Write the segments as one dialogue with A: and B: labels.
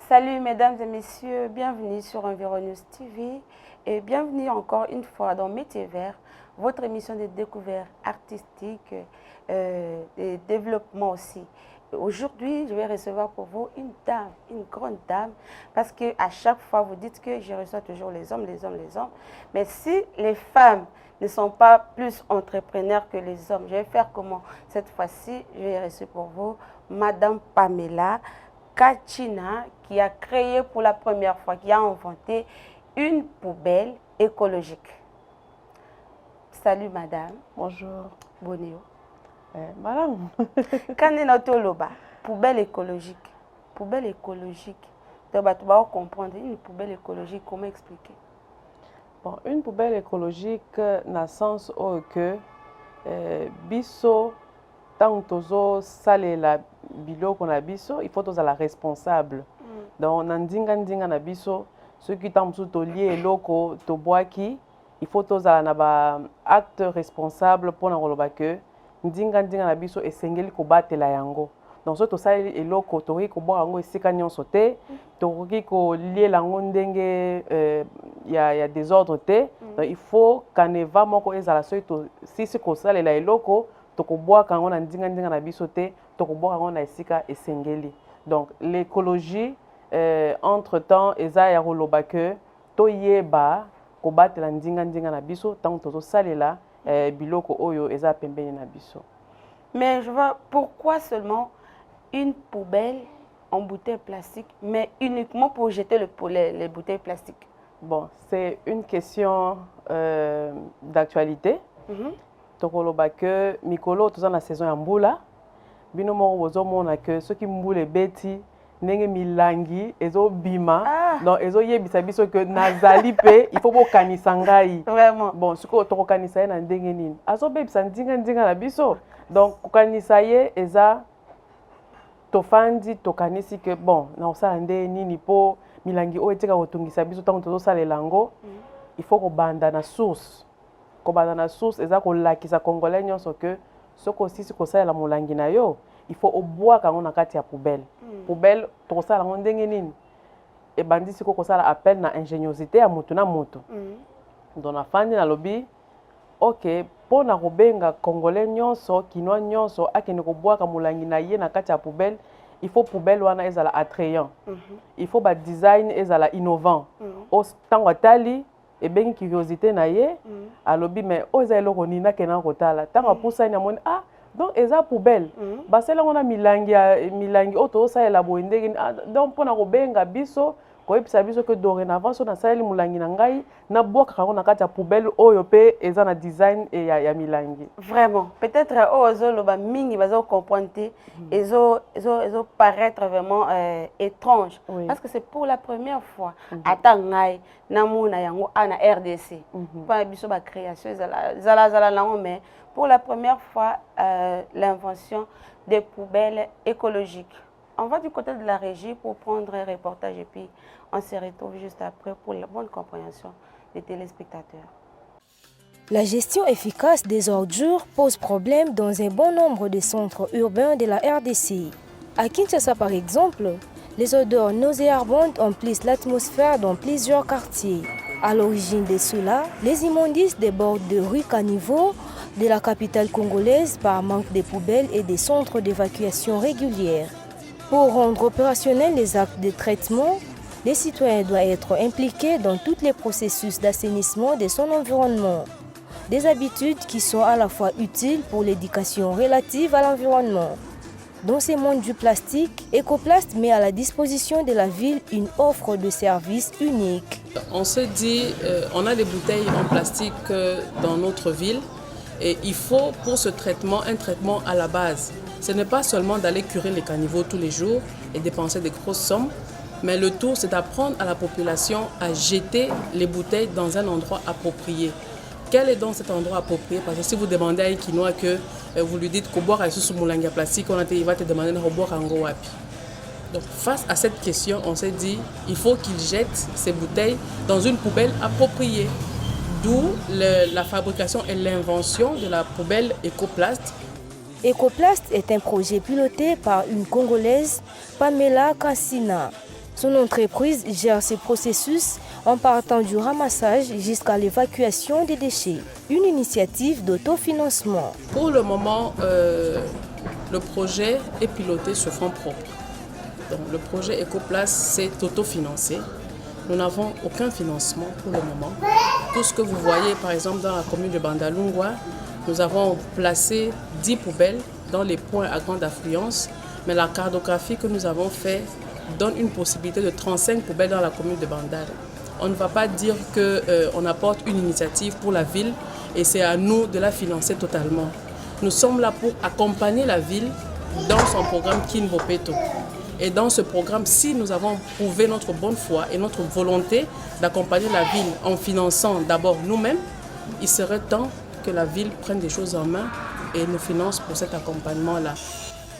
A: Salut mesdames et messieurs, bienvenue sur Environews TV et bienvenue encore une fois dans Métiers Verts, votre émission de découverte artistique et développement aussi. Aujourd'hui, je vais recevoir pour vous une dame, une grande dame, parce qu'à chaque fois vous dites que je reçois toujours les hommes, les hommes, les hommes. Mais si les femmes ne sont pas plus entrepreneurs que les hommes, je vais faire comment? Cette fois-ci, je vais recevoir pour vous Madame Pamela Kachina, qui a créé pour la première fois, qui a inventé une poubelle écologique. Salut madame.
B: Bonjour.
A: Bonjour.
B: Madame.
A: Quand on a poubelle écologique, poubelle écologique, tu vas comprendre une poubelle écologique, comment expliquer?
B: Bon, une poubelle écologique, dans le sens où que biso, tant que salé la bilo qu'on a biso, il faut que la responsable. Donc, on a ndinga na biso, ceux qui t'ont tout lié loko to boaki, il faut que la acte responsable pour na que ndinga na biso et sengeli ko batela yango. Donc, ce to salé eloko to ri ko boa yango esika nyonso te, to ri ko lié lango ndenge y a des ordres te. Donc, il faut kaneva moko ezala so to si ko salé la eloko to ko boa kango na ndinga na biso te, to ko boa kango na esika esengeli. Donc, l'écologie entre-temps eza ya koloba que to yeba ko batela ndinga na biso tant to salela biloko oyo eza pembeni na biso.
A: Mais je vois pourquoi seulement une poubelle en bouteille plastique, mais uniquement pour jeter les bouteilles plastiques.
B: Bon, c'est une question d'actualité. Tokoloba que mikolo toza na saison ya mbula bino moko bozomona que ceux qui mbula beti ndenge milangi ezo bima donc ezo yebisa biso que nazali pe il faut bokanisa ngai
A: vraiment.
B: Bon siko tokokanisa ye na ndenge nini azo bebisa ndinga na biso donc kokanisa ye eza tofandi tokanisi que bon na osala ndenge nini po milangi oyo etika kotungisa biso tango tozosalela yango il faut kobanda na source. Kobanda na source eza kolakisa congolais nyonso que soko osisi kosalela molangi na yo il faut obwaka yango na kati ya poubelle. Poubelle tokosala yango ndenge nini ebandi siko kosala appel na ingéniosité ya motu na motu. Donc nafandi na lobi ok mpo na kobenga congolais nyonso kinois nyonso akende kobwaka molangi na ye na kati ya poubelle, il faut poubelle wana ezala attrayant. Il faut ba design ezala innovant. Tango atali ebengi curiosité na ye alobi mais oza eloko nini nakena kotala tango apusani amoni donc eza poubelle basala ngona milangi oto salela boye ndenge donc mpona kobenga biso koyebisa biso que dorénavant so nasaleli molangi na ngai nabwakaka yango na kati ya poubelle oyo mpe eza na design ya milangi.
A: Vraiment, peut-être ozoloba mingi bazo comprendre te ezo paraître vraiment étrange parce que c'est pour la première fois ata ngai namuna yango ana RDC pas biso ba création zala nango mais pour la première fois l'invention des poubelles écologiques. On va du côté de la régie pour prendre un reportage et puis on se retrouve juste après pour la bonne compréhension des téléspectateurs.
C: La gestion efficace des ordures pose problème dans un bon nombre de centres urbains de la RDC. À Kinshasa par exemple, les odeurs nauséabondes emplissent l'atmosphère dans plusieurs quartiers. À l'origine de cela, les immondices débordent de rues caniveaux de la capitale congolaise par manque de poubelles et des centres d'évacuation régulières. Pour rendre opérationnels les actes de traitement, les citoyens doivent être impliqués dans tous les processus d'assainissement de son environnement. Des habitudes qui sont à la fois utiles pour l'éducation relative à l'environnement. Dans ce monde du plastique, Ecoplast met à la disposition de la ville une offre de services unique.
D: On se dit, on a des bouteilles en plastique dans notre ville et il faut pour ce traitement un traitement à la base. Ce n'est pas seulement d'aller curer les caniveaux tous les jours et dépenser des grosses sommes, mais le tout c'est d'apprendre à la population à jeter les bouteilles dans un endroit approprié. Quel est donc cet endroit approprié? Parce que si vous demandez à un Kinois que vous lui dites que boire un sous moulanga plastique, il va te demander de boire un gros wapi. Donc face à cette question, on s'est dit il faut qu'il jette ces bouteilles dans une poubelle appropriée. D'où la fabrication et l'invention de la poubelle Ecoplast.
C: Ecoplast est un projet piloté par une Congolaise, Pamela Kachina. Son entreprise gère ce processus en partant du ramassage jusqu'à l'évacuation des déchets. Une initiative d'autofinancement.
D: Pour le moment, le projet est piloté sur fonds propres. Donc, le projet Ecoplace, c'est autofinancé. Nous n'avons aucun financement pour le moment. Tout ce que vous voyez, par exemple, dans la commune de Bandalungwa, nous avons placé 10 poubelles dans les points à grande affluence, mais la cartographie que nous avons faite donne une possibilité de 35 poubelles dans la commune de Bandal. On ne va pas dire qu'on apporte une initiative pour la ville et c'est à nous de la financer totalement. Nous sommes là pour accompagner la ville dans son programme Kinbopeto. Et dans ce programme, si nous avons prouvé notre bonne foi et notre volonté d'accompagner la ville en finançant d'abord nous-mêmes, il serait temps que la ville prenne des choses en main et nous finance pour cet accompagnement-là.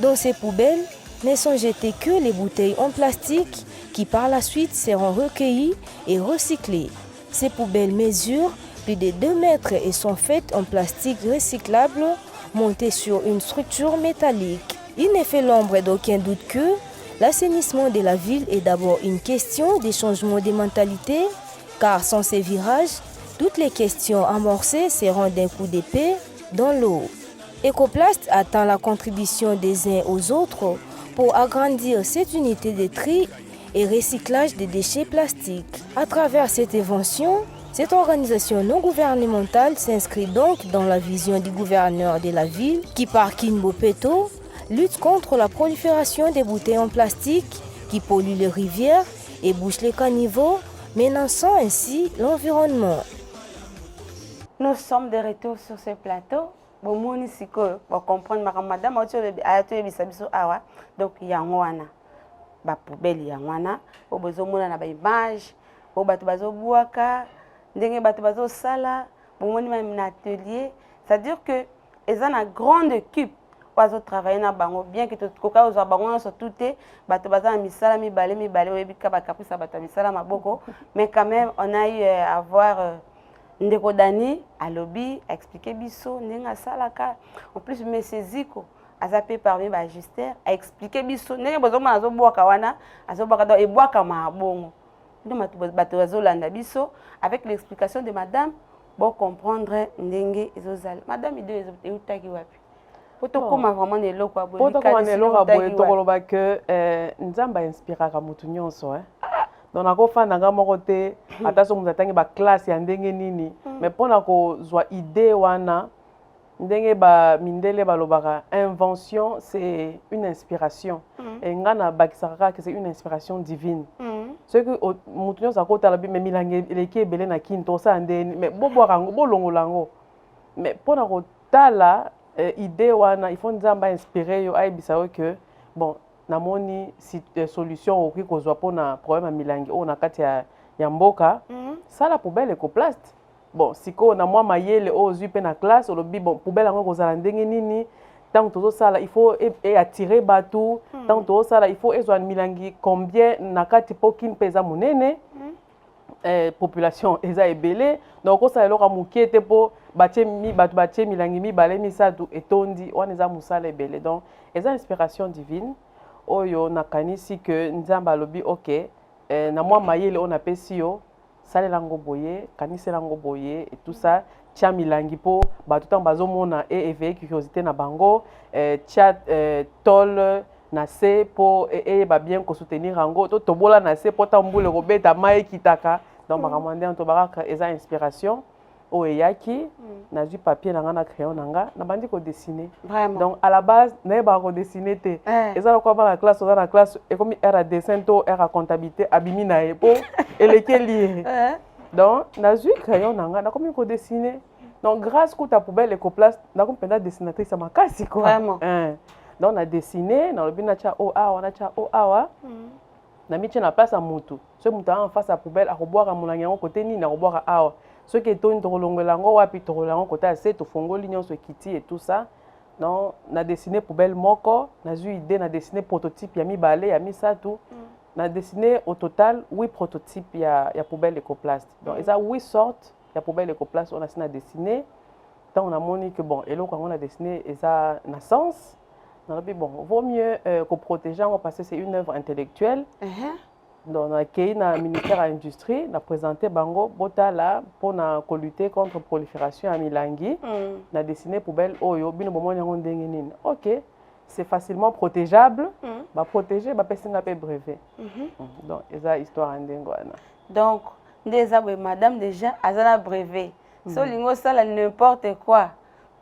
C: Dans ces poubelles, ne sont jetées que les bouteilles en plastique qui par la suite seront recueillies et recyclées. Ces poubelles mesurent plus de 2 mètres et sont faites en plastique recyclable monté sur une structure métallique. Il ne fait l'ombre d'aucun doute que l'assainissement de la ville est d'abord une question de changement de mentalité, car sans ces virages, toutes les questions amorcées seront d'un coup d'épée dans l'eau. Ecoplast attend la contribution des uns aux autres pour agrandir cette unité de tri et recyclage des déchets plastiques. À travers cette invention, cette organisation non gouvernementale s'inscrit donc dans la vision du gouverneur de la ville qui, par Kinbopeto, lutte contre la prolifération des bouteilles en plastique qui polluent les rivières et bouchent les caniveaux, menaçant ainsi l'environnement.
A: Nous sommes de retour sur ce plateau. Bon, si vous comprenez, madame, donc il y a un poubelle, il y a un image, atelier. C'est-à-dire que ils ont une grande équipe pour travailler dans bango bien que tout cas aux bango sur tout est bato baza misala mi balé webika bakapisa bato misala maboko, mais quand même on a eu à voir Ndeko Dani à lobby expliquer biso nenga salaka. En plus monsieur Ziko a zappé parmi magister a expliquer biso nenga bozoma azoboka wana azoboka do ebwaka mabongo. Donc bato bazolanda biso avec l'explication de madame pour comprendre ndenge ezozala. Madame ide eutaki wapi? Poto koma vraiment ne lokwa boye.
B: Poto koma ne lokwa boye tokoloba que nzamba inspiraka mutu nyonso donc nakofanda nga moko te ata so mutu atangi ba classe ya ndenge nini mais mpona kozwa idée wana ndenge ba mindele balobaka invention c'est une inspiration et nga na bakisaka que c'est une inspiration divine ce que mutu nyonso akotala bi mais milangi eleki ebele na kini tosala ndeni mais bobwaka yango bolongola yango mais mpona kotala idée wana il faut nzamba inspiré yo ayebisa yo que bon namoni solution okoki kozwa mpona problème ya milangi oyo na kati ya mboka sala poubelle Ecoplast. Bon sikoyo na mwa mayele oyo ozwi mpe na classe olobi bon poubelle yango ekozala ndenge nini ntango tozosala il faut attirer bato ntango tozosala il faut ezwa milangi combien na kati mpo kini mpe eza monene population eza ebele donc okosala eloko ya moke te mpo bato batie milangi mibale misato etondi wana eza mosala ebele donc eza inspiration divine oyo nakanisi que nzambe alobi ok na mwa mayele oyo napesi yo salela yango boye kanisela yango boye et tout ça tia milangi mpo bato ntango bazomona éveiller curiosité na bango tia tol na se mpo eyeba bien kosoutenir yango to tobola na se mpo ntango mbula ekobeta mai ekitaka donc makambo nde tobakaka eza inspiration oyo eyaki nazwi papier na nga na crayon na nga nabandi kodessine donc à la base nayebaka kodessine te eza lokola bana classe oza na classe ekomi aire ya dessin to aire ya comptabilité abimi na ye mpo elekeli ye donc nazwi crayon na nga nakomi kodessine donc grâce kuta poubelle Ecoplast nakomi mpenza dessinatrice ya makasi quoi donc na dessine nalobi natia o awa natia o awa na mitie na place ya mutu so mutu en face ya poubelle akobwaka molangi yango kote nini akobwaka awa soki etoni tokolongola yango wapi tokola yango kote ase tofongoli nyonso ekiti et tout ça donc na dessiner poubelle moko nazwi idée na dessiner prototype ya mibale ya misato na dessiner au total 8 prototypes ya poubelle Ecoplast donc eza 8 sortes ya poubelle Ecoplast on a si na dessiner tant on a moni que bon eloko yango na dessiner eza na sens nalobi bon vaut mieux que protéger parce que c'est une œuvre intellectuelle donc accueilli na ministère de l'industrie na présenté bango botala pour na lutter contre prolifération à milangi na dessiné poubelle oyo bino bomoni yango ndenge nini. OK, c'est facilement protégeable, ba protéger ba pesinga pe brevet. Donc eza histoire ndengo wana.
A: Donc déjà madame déjà azana brevet. So lingo sala n'importe quoi.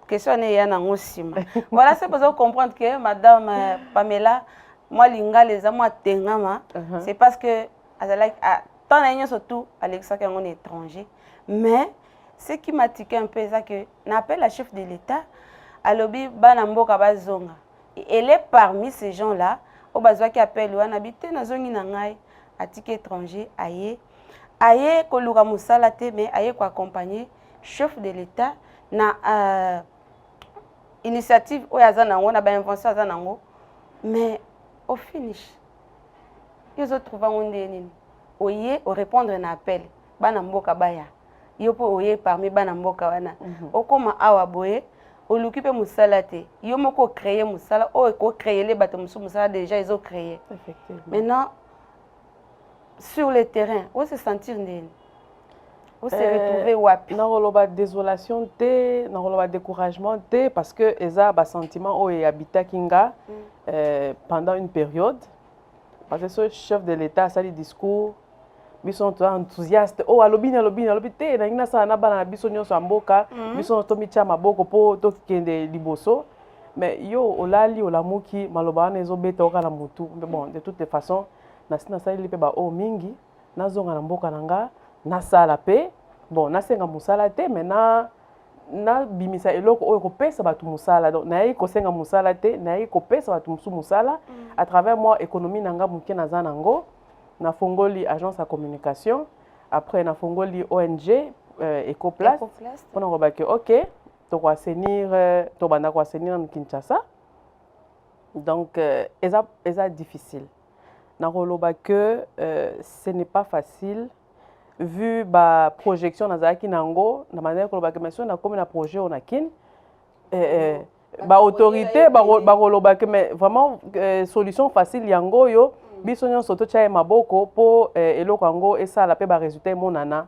A: Question n'est ya nango sima. Voilà, c'est pour ça comprendre que madame Pamela moi linga les moi tengama c'est parce que azala tant na surtout Alexa qui est étranger. Mais ce qui m'a tiqué un peu c'est que n'appelle la chef de l'État alobi bana mboka bazonga. Elle est parmi ces gens-là au bazwa qui appelle ou habité na zongi na ngai atike étranger aye koluka musala te mais aye ko accompagner chef de l'État na initiative o yazana ngo na ba invention yazana ngo mais au finish ils ont trouvé un nini oye o répondre na appel bana mboka baya yo po oye parmi bana mboka wana okoma awa boye oluki pe musala te yo moko créer musala o ko créer les bateaux musala déjà ils ont créé
B: effectivement.
A: Maintenant sur le terrain on se sentir nini on se retrouver wapi
B: na roloba désolation te na roloba découragement te parce que eza ba sentiment o habita kinga pendant une période parce que ce chef de l'État sali discours biso to enthousiaste oh alobi te na ngina sana bana na biso nyonso amboka biso to micha maboko po to kende liboso mais yo olali olamuki maloba na ezo beta okala mutu mais bon de toutes les façons na sina sali pe ba o mingi na zonga na mboka nanga na sala pe bon na senga musala te mais na bimisa eloko oyo kopesa batu musala donc na ko senga musala te na ko pesa batu musu musala à travers moi économie nanga muke na zanango na fongoli agence à communication après na fongoli ONG Ecoplast pour na robaki OK to ko assainir to banda ko assainir na Kinshasa donc eza difficile na roloba que ce n'est pas facile vu ba projection nazaki nango na manière ko lobaka mais na comme na projet on a kin ba autorité ba roloba que mais vraiment solution facile yango yo biso nyonso to chaye maboko po eloko yango esala pe ba résultat monana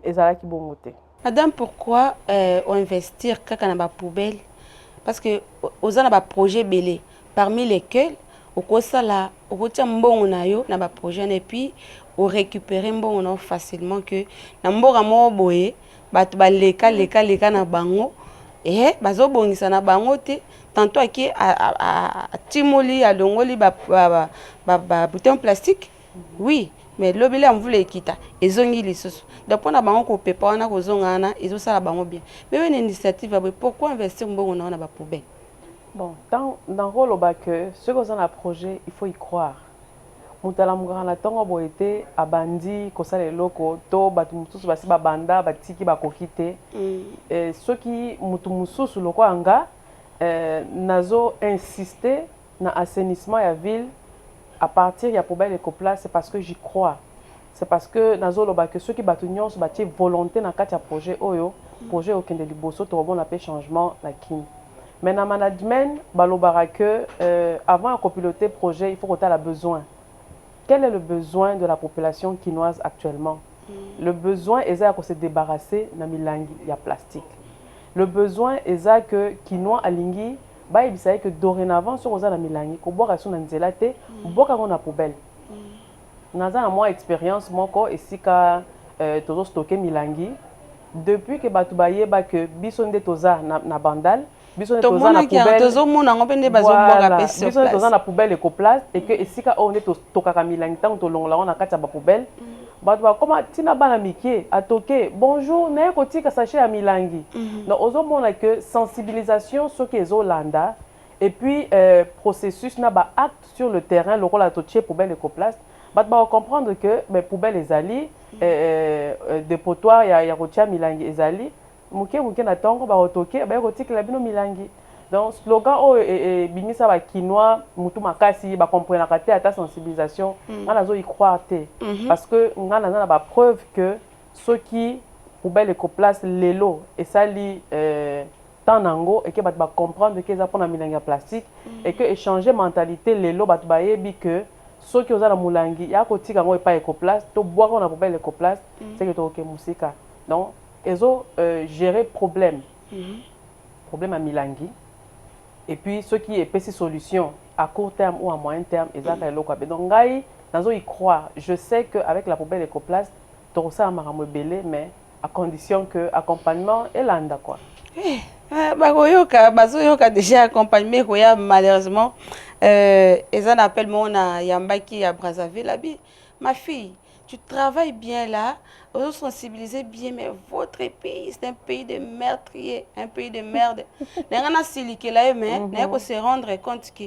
B: ezalaki bongo te.
A: Madame, pourquoi on investir kaka na ba poubelle parce que oza na ba projet belé parmi lesquels okosala okotia mbongo na yo na ba projet et puis o récupérer mbongo na facilement que na mboka mo boye batu ba leka na bango bazo bongisa na bango te tantôt aki a timoli a longoli ba bouteille en plastique oui mais lobile am voulait kita ezongi lisusu donc na bango ko pepa wana ko zonga na ezo sala bango bien mais une initiative pourquoi investir mbongo na ba poubelle.
B: Bon, dans le rôle que ceux qui ont un projet, il faut y croire. Mutala mugana tongo boete abandi kosala eloko to batu mususu basi babanda batiki bakokite ceux qui mutu mususu loko anga nazo insister na assainissement ya ville à partir ya poubelle Ecoplast c'est parce que j'y crois. C'est parce que nazo loba que ceux qui batu nyonso bati volonté na kati ya projet oyo projet okende liboso to bon appel changement la kin. Mais dans le management, balobara que avant de copiloter le projet, il faut qu'on ait besoin. Quel est le besoin de la population quinoise actuellement? Le besoin est de se débarrasser de milangi, il y a plastique. Le besoin est que quinoa alingi, il savait que dorénavant sur la milangi, qu'on boit sur la te, boit quand on a poubelle. Nous avons moi expérience, moi et si quand toujours stocké milangi, depuis que batubaye que bisonde toza na bandal. Biso
A: to mona ki tozo mona ngombe nde bazomboka pesi
B: biso toza na poubelle Ecoplast et que esika on est tokaka milangi tant to longola on a kati ba poubelle bato ba koma tina bana mikie atoke bonjour na ko tika sachet ya milangi donc ozo mona que sensibilisation ce qui est Olanda et puis processus na ba acte sur le terrain le rôle atoche poubelle Ecoplast bato ba comprendre que mais poubelle ezali dépotoir ya rotia milangi ezali muke na tongo ba otoke ba rotika la bino milangi donc slogan o bimisa ba quinoa mutu makasi ba comprendre ka te ata sensibilisation ngana zo y croire te parce que ngana na ba preuve que ceux qui poubelle Ecoplast lelo et sali tanango et que ba comprendre que ça pona milangi plastique et que échanger mentalité lelo ba yebi que ceux qui ont la moulangi ya ko tika ngo pas écoplaste to boire on a poubelle écoplaste c'est que to ke musika donc ils ont géré problème à milangi et puis ceux qui est pessi solution à court terme ou à moyen terme ils ont le quoi donc ngai nazo y croire je sais que avec la poubelle écoplaste to ça makambo belé mais à condition que accompagnement et landa quoi
A: bazoyoka déjà accompagné koya malheureusement ils en appellent mon Yambaki à Brazzaville abi ma fille tu travailles bien là vous sensibilisez bien mais votre pays c'est un pays de meurtriers un pays de merde n'engana silike là mais n'ako se rendre compte que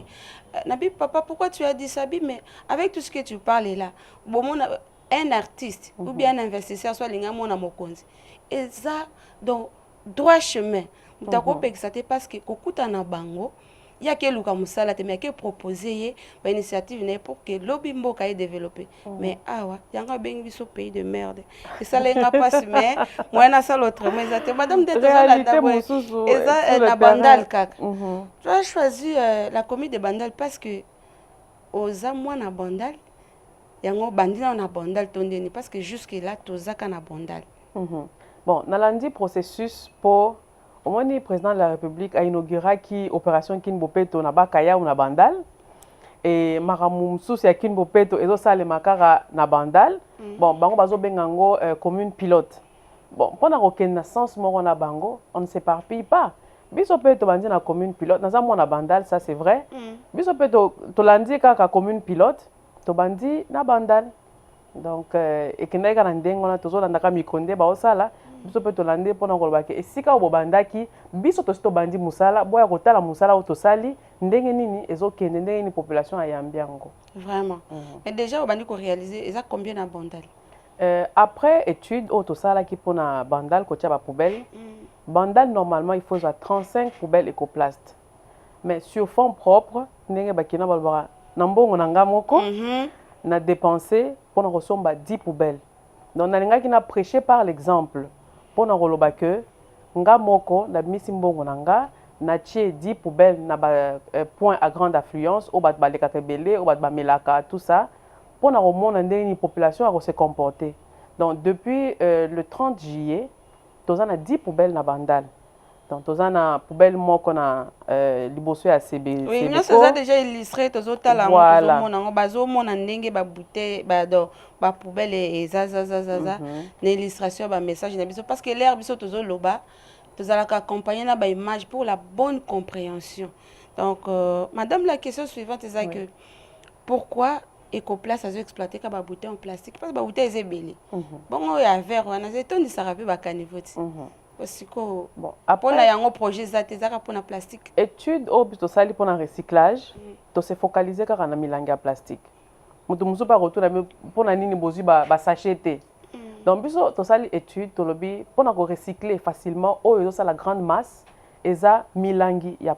A: nabi papa pourquoi tu as dit ça bi mais avec tout ce que tu parles là bon un artiste ou bien un investisseur soit linga mona mokonzi et ça donc droit chemin mutako pekisate parce que kokuta na bango il y a que luka musala te mais que proposer ba initiative n'est pour que lobby mboka est développé mais awa yanga bengi biso pays de merde et ça lenga passe mais moi na ça l'autre mais ça madame de la d'abord et ça na bandal kaka tu as choisi la commune de Bandal parce que aux moi na Bandal yango bandina na Bandal tondeni parce que jusque là tozaka na Bandal
B: bon nalandi processus pour au moins le président de la République a inauguré qui opération Kinbopeto na Bakaya ou na Bandal et maramu msusi ya Kinbopeto ezo sale makara na Bandal bon bango bazo bengango commune pilote bon pendant aucun sens moko na bango on ne s'éparpille pas biso peto bandi na commune pilote na zamu na Bandal ça c'est vrai biso peto to landi kaka commune pilote to bandi na Bandal donc et kenda ka ndengo na tozo landa ka mikonde ba osala biso pe to lande pona koloba ke esika obobandaki biso to bandi musala boya kotala musala otosali ndenge nini ezokende ndenge ni population ayambi yango
A: vraiment mais déjà obandi ko réaliser eza combien na Bandal
B: après étude otosala ki pona Bandal ko tia ba poubelle Bandal normalement il faut 35 poubelles écoplaste mais sur fonds propre ndenge bakina balbara na mbongo na ngamoko na dépenser pona kosomba 10 poubelles donc nalinga ki na prêcher par l'exemple pour na koloba que nga moko na misi mbongo nanga na tie 10 poubelles na ba point à grande affluence au bat baleka kebele au bat ba melaka tout ça pour na remona ndeni population a se comporter donc depuis le 30 juillet tozana 10 poubelles na Bandal donc tozana poubelle moko na liboso ya CB
A: oui nous ça déjà illustré tozotala
B: voilà.
A: Mona bazo mona ndenge ba bouteille ba poubelle et zaza na illustration ba message na biso parce que l'air biso tozoloba tozalaka accompagner na ba image pour la bonne compréhension donc madame la question suivante est que pourquoi Ecoplace a exploité ka ba bouteille en plastique parce que ba bouteille ezebele bon ya verre wana zetondi sarapi ba kanivoti bon après un projet zatezaka pour la plastique
B: étude au plutôt sali pour le recyclage to se focaliser car na milangi ya plastique mutu musu pa retour pour na nini bozu ba sachet donc biso to sali étude to lobi pour na recycler facilement au ça la grande masse eza milangi ya